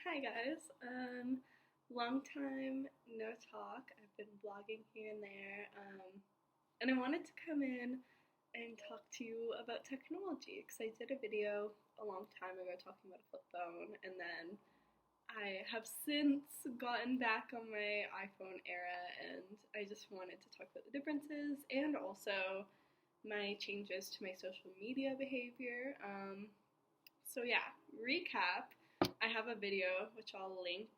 Hi guys. Long time no talk. I've been vlogging here and there. And I wanted to come in and talk to you about technology because I did a video a long time ago talking about a flip phone, and then I have since gotten back on my iPhone era, and I just wanted to talk about the differences and also my changes to my social media behavior. So yeah, recap. I have a video which I'll link,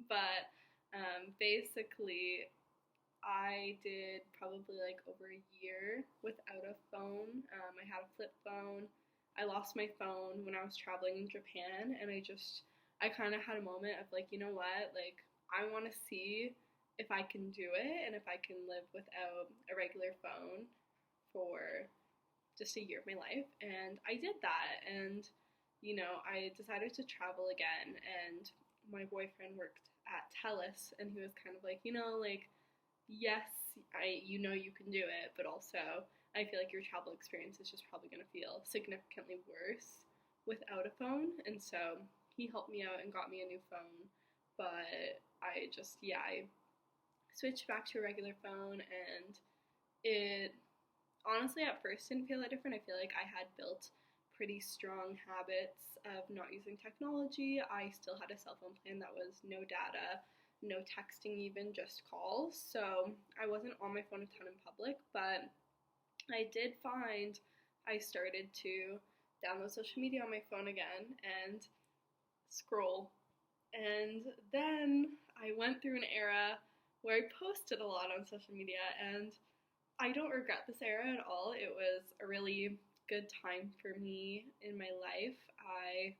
but basically I did probably like over a year without a phone. I had a flip phone. I lost my phone when I was traveling in Japan, and I kind of had a moment of like, you know what, like I want to see if I can do it and if I can live without a regular phone for just a year of my life. And I did that, and I decided to travel again, and my boyfriend worked at TELUS, and he was kind of like, like, yes, you can do it, but also I feel like your travel experience is just probably going to feel significantly worse without a phone. And so he helped me out and got me a new phone, but I switched back to a regular phone, and it honestly at first didn't feel that different. I feel like I had built pretty strong habits of not using technology. I still had a cell phone plan that was no data, no texting, even just calls. So I wasn't on my phone a ton in public, but I did find I started to download social media on my phone again and scroll. And then I went through an era where I posted a lot on social media, and I don't regret this era at all. It was a really good time for me in my life. I,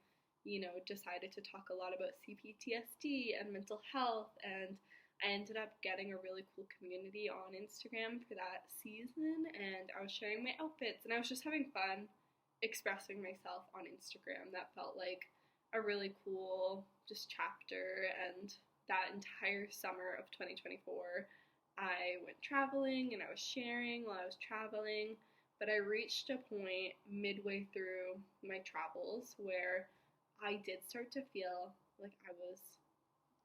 decided to talk a lot about CPTSD and mental health, and I ended up getting a really cool community on Instagram for that season, and I was sharing my outfits, and I was just having fun expressing myself on Instagram. That felt like a really cool just chapter, and that entire summer of 2024 I went traveling and I was sharing while I was traveling, but I reached a point midway through my travels where I did start to feel like I was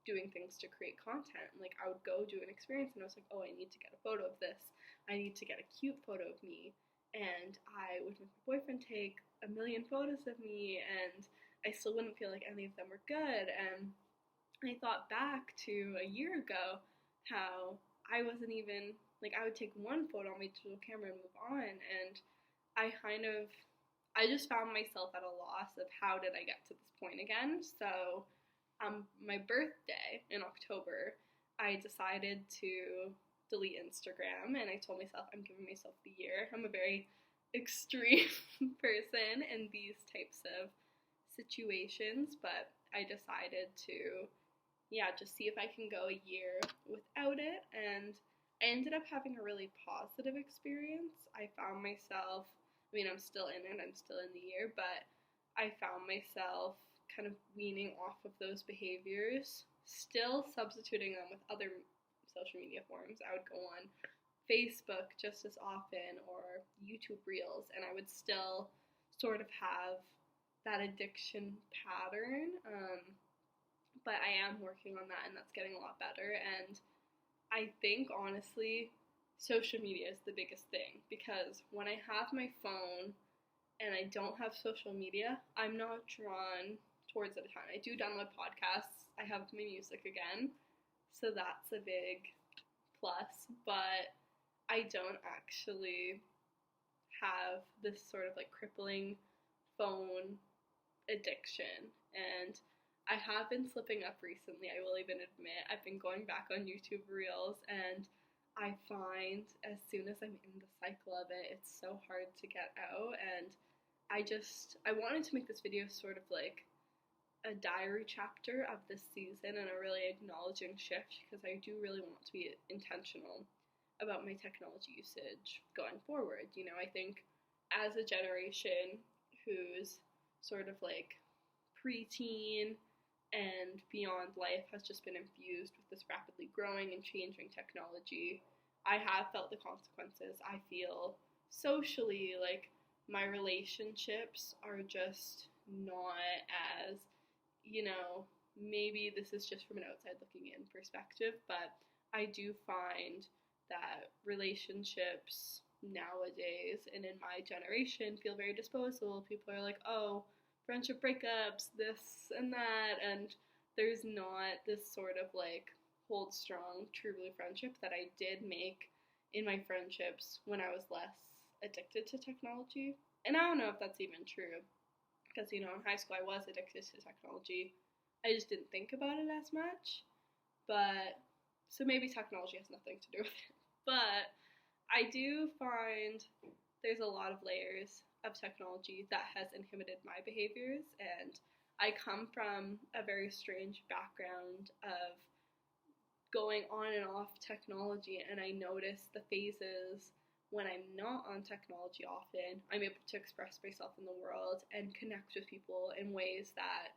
doing things to create content. Like I would go do an experience and I was like, oh, I need to get a photo of this. I need to get a cute photo of me. And I would make my boyfriend take a million photos of me, and I still wouldn't feel like any of them were good. And I thought back to a year ago how I wasn't even, like, I would take one photo on my digital camera and move on, and I just found myself at a loss of how did I get to this point again. So, my birthday in October, I decided to delete Instagram, and I told myself I'm giving myself the year. I'm a very extreme person in these types of situations, but I decided to just see if I can go a year without it. And I ended up having a really positive experience. I found myself, I'm still in it, I'm still in the year, but I found myself kind of weaning off of those behaviors, still substituting them with other social media forms. I would go on Facebook just as often or YouTube Reels, and I would still sort of have that addiction pattern. But I am working on that, and that's getting a lot better. And I think, honestly, social media is the biggest thing, because when I have my phone and I don't have social media, I'm not drawn towards it a ton. I do download podcasts. I have my music again, so that's a big plus, but I don't actually have this sort of like crippling phone addiction. And I have been slipping up recently, I will even admit. I've been going back on YouTube Reels, and I find as soon as I'm in the cycle of it, it's so hard to get out. And I wanted to make this video sort of like a diary chapter of this season and a really acknowledging shift, because I do really want to be intentional about my technology usage going forward. I think as a generation who's sort of like preteen and beyond life has just been infused with this rapidly growing and changing technology, I have felt the consequences. I feel socially like my relationships are just not as maybe this is just from an outside looking in perspective, but I do find that relationships nowadays and in my generation feel very disposable. People are like, oh, friendship breakups, this and that, and there's not this sort of like hold strong, true blue friendship that I did make in my friendships when I was less addicted to technology. And I don't know if that's even true because, in high school I was addicted to technology. I just didn't think about it as much. But so maybe technology has nothing to do with it. But I do find there's a lot of layers of technology that has inhibited my behaviors, and I come from a very strange background of going on and off technology, and I notice the phases when I'm not on technology often. I'm able to express myself in the world and connect with people in ways that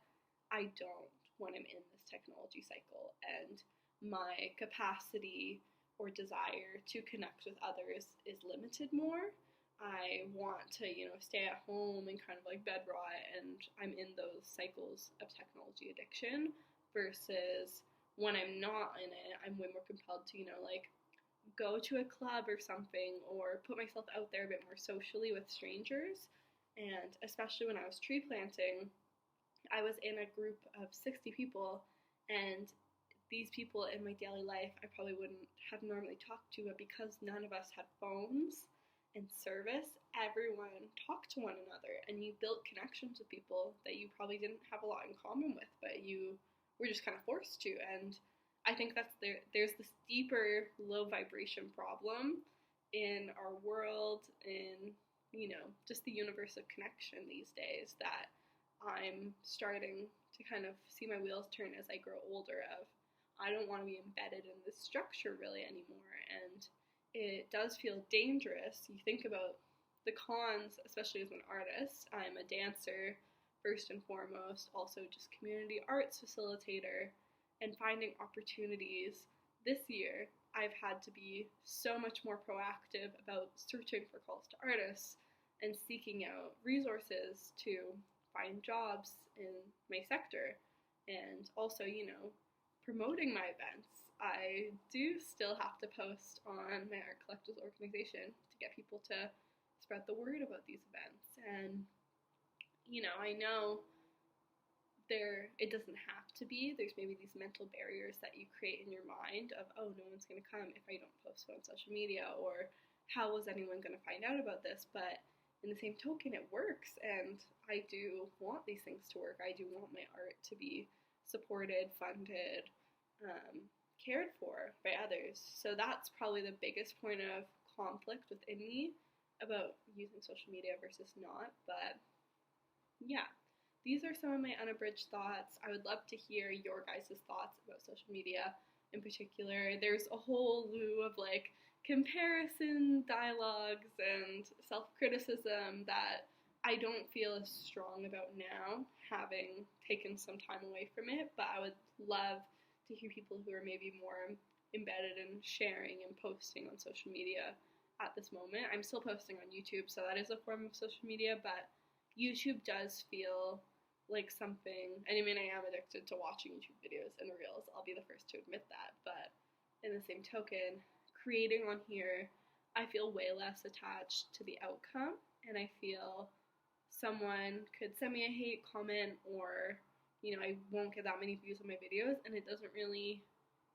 I don't when I'm in this technology cycle, and my capacity or desire to connect with others is limited more. I want to, stay at home and kind of like bed rot, and I'm in those cycles of technology addiction versus when I'm not in it, I'm way more compelled to, like go to a club or something or put myself out there a bit more socially with strangers. And especially when I was tree planting, I was in a group of 60 people, and these people in my daily life I probably wouldn't have normally talked to, but because none of us had phones and service, everyone talked to one another, and you built connections with people that you probably didn't have a lot in common with, but you were just kind of forced to. And I think there's this deeper low vibration problem in our world, in just the universe of connection these days, that I'm starting to kind of see my wheels turn as I grow older of I don't want to be embedded in this structure really anymore, and it does feel dangerous. You think about the cons, especially as an artist. I'm a dancer first and foremost, also just community arts facilitator, and finding opportunities. This year I've had to be so much more proactive about searching for calls to artists and seeking out resources to find jobs in my sector, and also, promoting my events. I do still have to post on my art collectives organization to get people to spread the word about these events. And, I know it doesn't have to be. There's maybe these mental barriers that you create in your mind of, oh, no one's going to come if I don't post it on social media, or how is anyone going to find out about this? But in the same token, it works, and I do want these things to work. I do want my art to be supported, funded, cared for by others. So that's probably the biggest point of conflict within me about using social media versus not. But yeah, these are some of my unabridged thoughts. I would love to hear your guys' thoughts about social media in particular. There's a whole slew of like comparison dialogues and self-criticism that I don't feel as strong about now, having taken some time away from it, but I would love to hear people who are maybe more embedded in sharing and posting on social media at this moment. I'm still posting on YouTube, so that is a form of social media, but YouTube does feel like something, and I mean, I am addicted to watching YouTube videos and reels, I'll be the first to admit that, but in the same token, creating on here, I feel way less attached to the outcome, and I feel someone could send me a hate comment, or I won't get that many views on my videos, and it doesn't really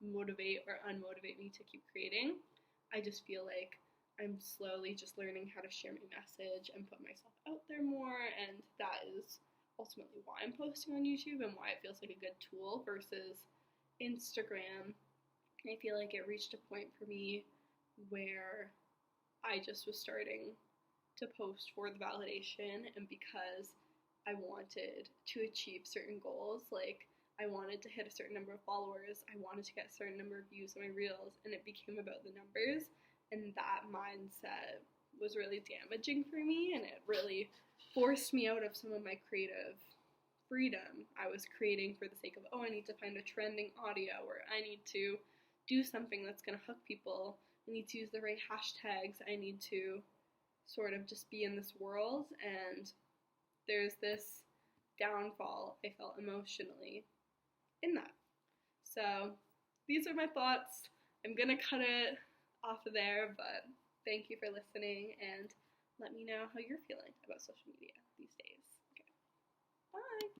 motivate or unmotivate me to keep creating. I just feel like I'm slowly just learning how to share my message and put myself out there more, and that is ultimately why I'm posting on YouTube and why it feels like a good tool versus Instagram. I feel like it reached a point for me where I just was starting to post for the validation, and because I wanted to achieve certain goals, like I wanted to hit a certain number of followers, I wanted to get a certain number of views on my reels, and it became about the numbers, and that mindset was really damaging for me, and it really forced me out of some of my creative freedom. I was creating for the sake of, I need to find a trending audio, or I need to do something that's going to hook people, I need to use the right hashtags, I need to sort of just be in this world, and there's this downfall I felt emotionally in that. So these are my thoughts. I'm gonna cut it off of there, but thank you for listening and let me know how you're feeling about social media these days. Okay. Bye.